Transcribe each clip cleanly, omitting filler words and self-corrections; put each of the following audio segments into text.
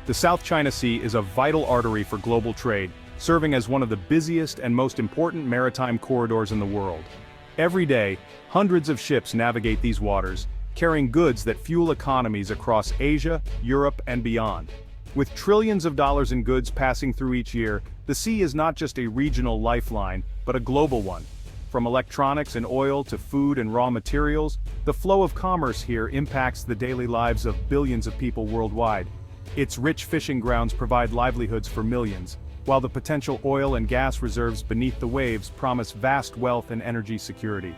The South China Sea is a vital artery for global trade, serving as one of the busiest and most important maritime corridors in the world. Every day, hundreds of ships navigate these waters, carrying goods that fuel economies across Asia, Europe, and beyond. With trillions of dollars in goods passing through each year, the sea is not just a regional lifeline, but a global one. From electronics and oil to food and raw materials, the flow of commerce here impacts the daily lives of billions of people worldwide. Its rich fishing grounds provide livelihoods for millions, while the potential oil and gas reserves beneath the waves promise vast wealth and energy security.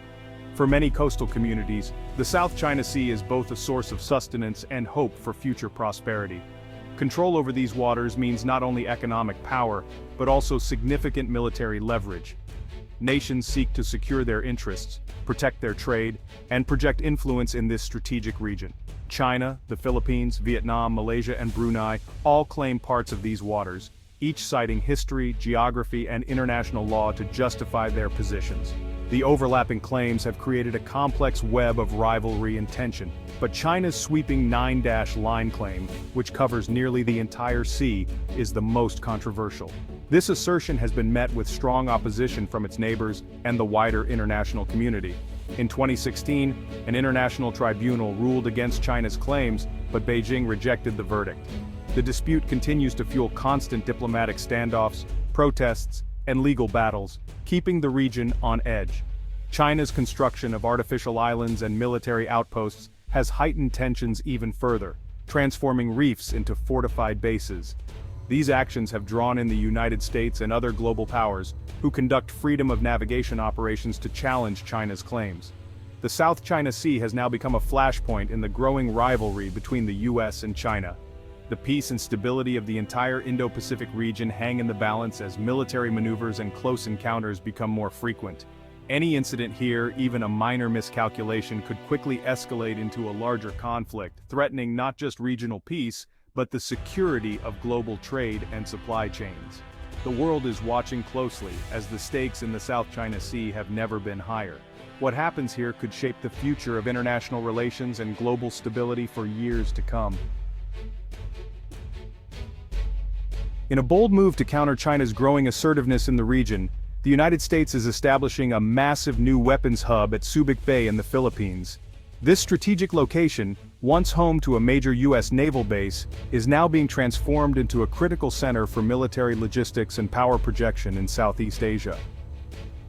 For many coastal communities, the South China Sea is both a source of sustenance and hope for future prosperity. Control over these waters means not only economic power, but also significant military leverage. Nations seek to secure their interests, protect their trade, and project influence in this strategic region. China, the Philippines, Vietnam, Malaysia, and Brunei all claim parts of these waters, each citing history, geography, and international law to justify their positions. The overlapping claims have created a complex web of rivalry and tension, but China's sweeping 9-line claim, which covers nearly the entire sea, is the most controversial. This assertion has been met with strong opposition from its neighbors and the wider international community. In 2016, an international tribunal ruled against China's claims, but Beijing rejected the verdict. The dispute continues to fuel constant diplomatic standoffs, protests, and legal battles, keeping the region on edge. China's construction of artificial islands and military outposts has heightened tensions even further, transforming reefs into fortified bases. These actions have drawn in the United States and other global powers, who conduct freedom of navigation operations to challenge China's claims. The South China Sea has now become a flashpoint in the growing rivalry between the US and China. The peace and stability of the entire Indo-Pacific region hang in the balance as military maneuvers and close encounters become more frequent. Any incident here, even a minor miscalculation, could quickly escalate into a larger conflict, threatening not just regional peace, but the security of global trade and supply chains. The world is watching closely, as the stakes in the South China Sea have never been higher. What happens here could shape the future of international relations and global stability for years to come. In a bold move to counter China's growing assertiveness in the region, the United States is establishing a massive new weapons hub at Subic Bay in the Philippines. This strategic location, once home to a major U.S. naval base, is now being transformed into a critical center for military logistics and power projection in Southeast Asia.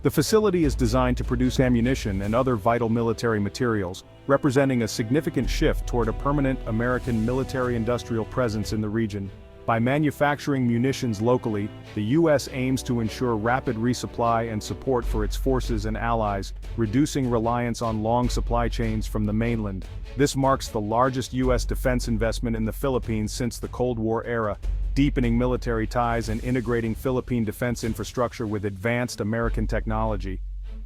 The facility is designed to produce ammunition and other vital military materials, representing a significant shift toward a permanent American military-industrial presence in the region. By manufacturing munitions locally, the U.S. aims to ensure rapid resupply and support for its forces and allies, reducing reliance on long supply chains from the mainland. This marks the largest U.S. defense investment in the Philippines since the Cold War era, deepening military ties and integrating Philippine defense infrastructure with advanced American technology.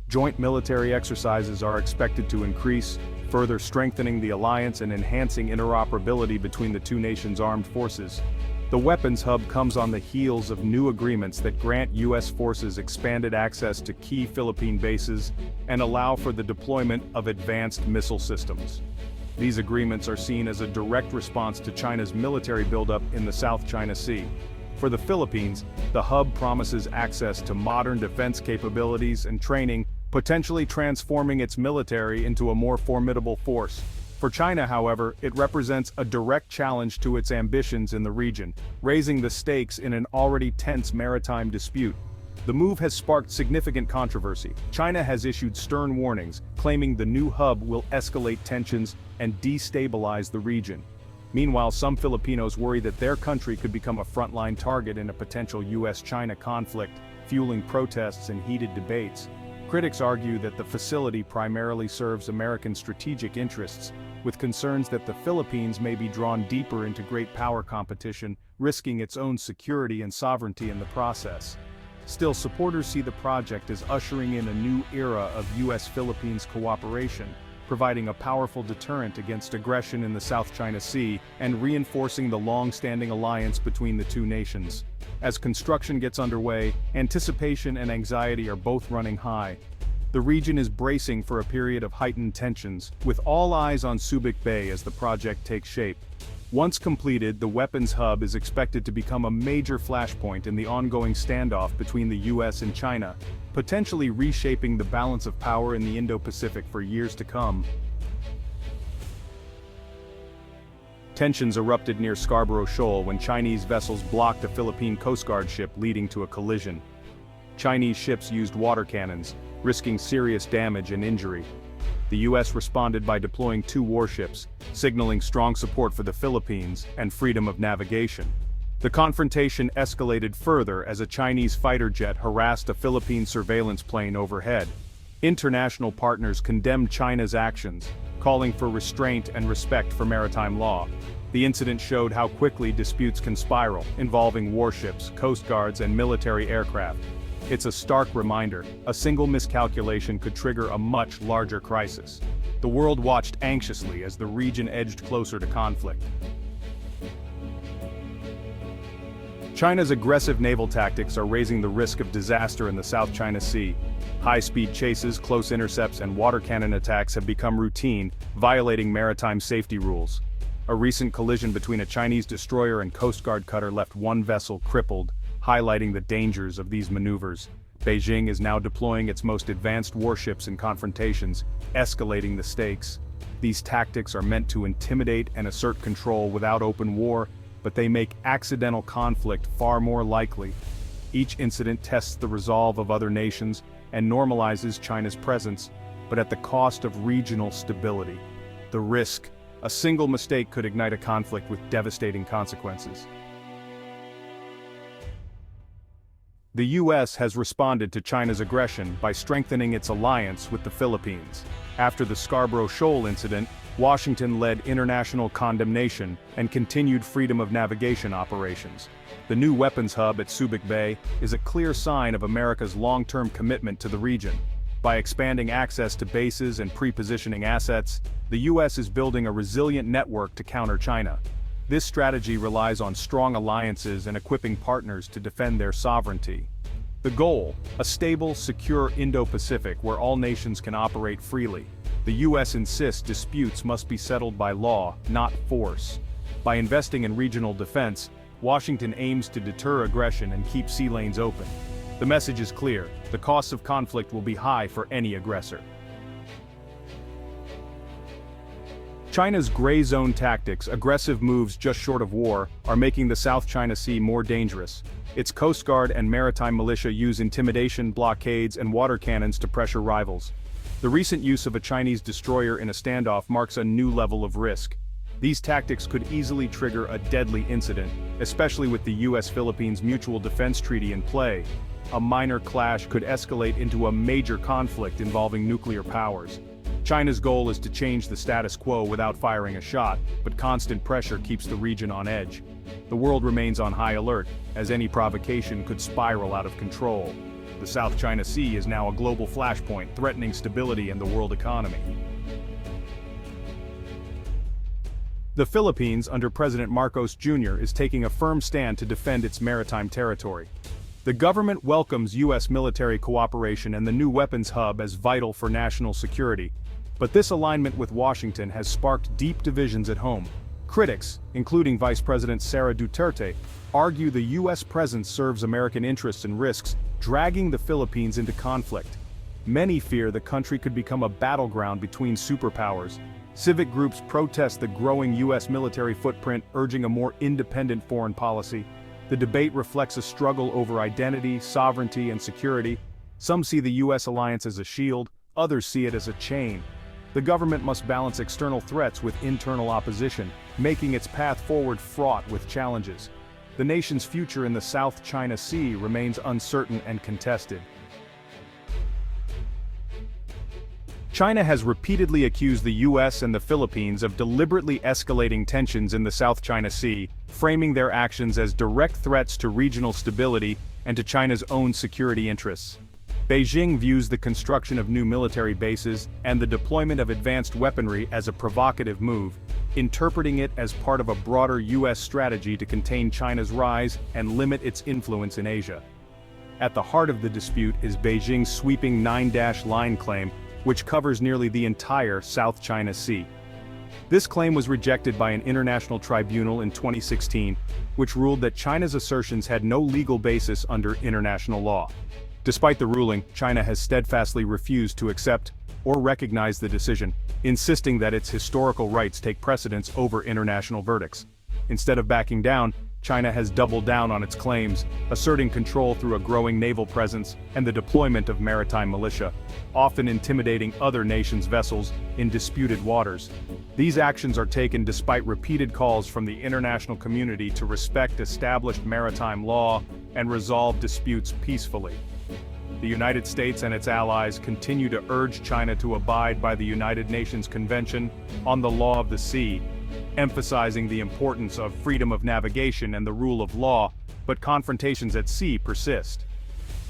Joint military exercises are expected to increase, further strengthening the alliance and enhancing interoperability between the two nations' armed forces. The weapons hub comes on the heels of new agreements that grant U.S. forces expanded access to key Philippine bases and allow for the deployment of advanced missile systems. These agreements are seen as a direct response to China's military buildup in the South China Sea. For the Philippines, the hub promises access to modern defense capabilities and training, potentially transforming its military into a more formidable force. For China, however, it represents a direct challenge to its ambitions in the region, raising the stakes in an already tense maritime dispute. The move has sparked significant controversy. China has issued stern warnings, claiming the new hub will escalate tensions and destabilize the region. Meanwhile, some Filipinos worry that their country could become a frontline target in a potential US-China conflict, fueling protests and heated debates. Critics argue that the facility primarily serves American strategic interests, with concerns that the Philippines may be drawn deeper into great power competition, risking its own security and sovereignty in the process. Still, supporters see the project as ushering in a new era of US-Philippines cooperation, providing a powerful deterrent against aggression in the South China Sea and reinforcing the long-standing alliance between the two nations. As construction gets underway, anticipation and anxiety are both running high. The region is bracing for a period of heightened tensions, with all eyes on Subic Bay as the project takes shape. Once completed, the weapons hub is expected to become a major flashpoint in the ongoing standoff between the US and China, potentially reshaping the balance of power in the Indo-Pacific for years to come. Tensions erupted near Scarborough Shoal when Chinese vessels blocked a Philippine Coast Guard ship, leading to a collision. Chinese ships used water cannons, risking serious damage and injury. The US responded by deploying 2 warships, signaling strong support for the Philippines and freedom of navigation. The confrontation escalated further as a Chinese fighter jet harassed a Philippine surveillance plane overhead. International partners condemned China's actions, calling for restraint and respect for maritime law. The incident showed how quickly disputes can spiral, involving warships, coast guards, and military aircraft. It's a stark reminder: a single miscalculation could trigger a much larger crisis. The world watched anxiously as the region edged closer to conflict. China's aggressive naval tactics are raising the risk of disaster in the South China Sea. High-speed chases, close intercepts, and water cannon attacks have become routine, violating maritime safety rules. A recent collision between a Chinese destroyer and Coast Guard cutter left one vessel crippled, highlighting the dangers of these maneuvers. Beijing is now deploying its most advanced warships in confrontations, escalating the stakes. These tactics are meant to intimidate and assert control without open war, but they make accidental conflict far more likely. Each incident tests the resolve of other nations and normalizes China's presence, but at the cost of regional stability. The risk: a single mistake could ignite a conflict with devastating consequences. The US has responded to China's aggression by strengthening its alliance with the Philippines. After the Scarborough Shoal incident, Washington led international condemnation and continued freedom of navigation operations. The new weapons hub at Subic Bay is a clear sign of America's long-term commitment to the region. By expanding access to bases and pre-positioning assets, the US is building a resilient network to counter China. This strategy relies on strong alliances and equipping partners to defend their sovereignty. The goal: a stable, secure Indo-Pacific where all nations can operate freely. The US insists disputes must be settled by law, not force. By investing in regional defense, Washington aims to deter aggression and keep sea lanes open. The message is clear: the costs of conflict will be high for any aggressor. China's gray zone tactics, aggressive moves just short of war, are making the South China Sea more dangerous. Its Coast Guard and maritime militia use intimidation, blockades, and water cannons to pressure rivals. The recent use of a Chinese destroyer in a standoff marks a new level of risk. These tactics could easily trigger a deadly incident, especially with the US-Philippines Mutual Defense Treaty in play. A minor clash could escalate into a major conflict involving nuclear powers. China's goal is to change the status quo without firing a shot, but constant pressure keeps the region on edge. The world remains on high alert, as any provocation could spiral out of control. The South China Sea is now a global flashpoint, threatening stability in the world economy. The Philippines, under President Marcos Jr., is taking a firm stand to defend its maritime territory. The government welcomes US military cooperation and the new weapons hub as vital for national security. But this alignment with Washington has sparked deep divisions at home. Critics, including Vice President Sara Duterte, argue the US presence serves American interests and risks, dragging the Philippines into conflict. Many fear the country could become a battleground between superpowers. Civic groups protest the growing US military footprint, urging a more independent foreign policy. The debate reflects a struggle over identity, sovereignty, and security. Some see the US alliance as a shield, others see it as a chain. The government must balance external threats with internal opposition, making its path forward fraught with challenges. The nation's future in the South China Sea remains uncertain and contested. China has repeatedly accused the US and the Philippines of deliberately escalating tensions in the South China Sea, framing their actions as direct threats to regional stability and to China's own security interests. Beijing views the construction of new military bases and the deployment of advanced weaponry as a provocative move, interpreting it as part of a broader US strategy to contain China's rise and limit its influence in Asia. At the heart of the dispute is Beijing's sweeping 9-line claim, which covers nearly the entire South China Sea. This claim was rejected by an international tribunal in 2016, which ruled that China's assertions had no legal basis under international law. Despite the ruling, China has steadfastly refused to accept or recognize the decision, insisting that its historical rights take precedence over international verdicts. Instead of backing down, China has doubled down on its claims, asserting control through a growing naval presence and the deployment of maritime militia, often intimidating other nations' vessels in disputed waters. These actions are taken despite repeated calls from the international community to respect established maritime law and resolve disputes peacefully. The United States and its allies continue to urge China to abide by the United Nations Convention on the Law of the Sea, emphasizing the importance of freedom of navigation and the rule of law, but confrontations at sea persist.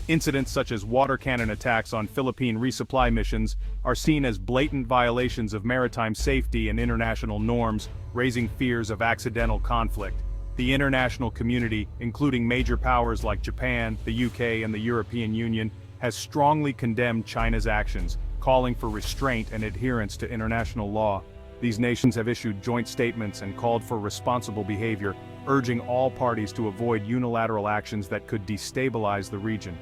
Incidents such as water cannon attacks on Philippine resupply missions are seen as blatant violations of maritime safety and international norms, raising fears of accidental conflict. The international community, including major powers like Japan, the UK, and the European Union, has strongly condemned China's actions, calling for restraint and adherence to international law. These nations have issued joint statements and called for responsible behavior, urging all parties to avoid unilateral actions that could destabilize the region.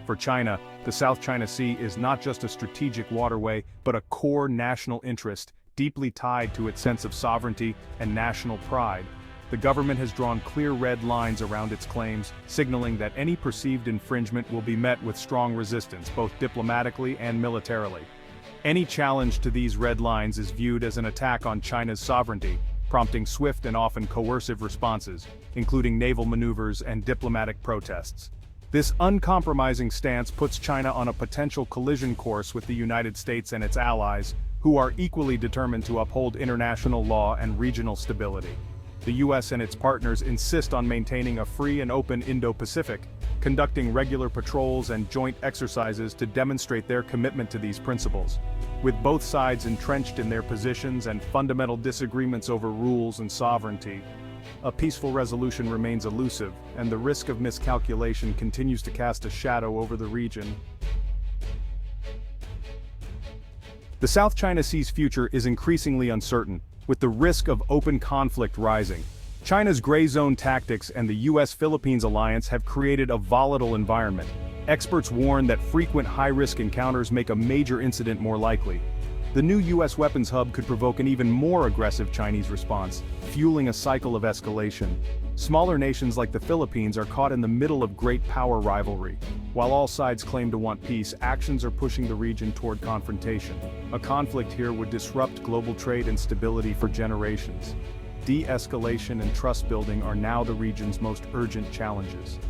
For China, the South China Sea is not just a strategic waterway, but a core national interest, deeply tied to its sense of sovereignty and national pride. The government has drawn clear red lines around its claims, signaling that any perceived infringement will be met with strong resistance, both diplomatically and militarily. Any challenge to these red lines is viewed as an attack on China's sovereignty, prompting swift and often coercive responses, including naval maneuvers and diplomatic protests. This uncompromising stance puts China on a potential collision course with the United States and its allies, who are equally determined to uphold international law and regional stability. The US and its partners insist on maintaining a free and open Indo-Pacific, conducting regular patrols and joint exercises to demonstrate their commitment to these principles. With both sides entrenched in their positions and fundamental disagreements over rules and sovereignty, a peaceful resolution remains elusive, and the risk of miscalculation continues to cast a shadow over the region. The South China Sea's future is increasingly uncertain, with the risk of open conflict rising. China's gray zone tactics and the US-Philippines alliance have created a volatile environment. Experts warn that frequent high-risk encounters make a major incident more likely. The new US weapons hub could provoke an even more aggressive Chinese response, fueling a cycle of escalation. Smaller nations like the Philippines are caught in the middle of great power rivalry. While all sides claim to want peace, actions are pushing the region toward confrontation. A conflict here would disrupt global trade and stability for generations. De-escalation and trust building are now the region's most urgent challenges.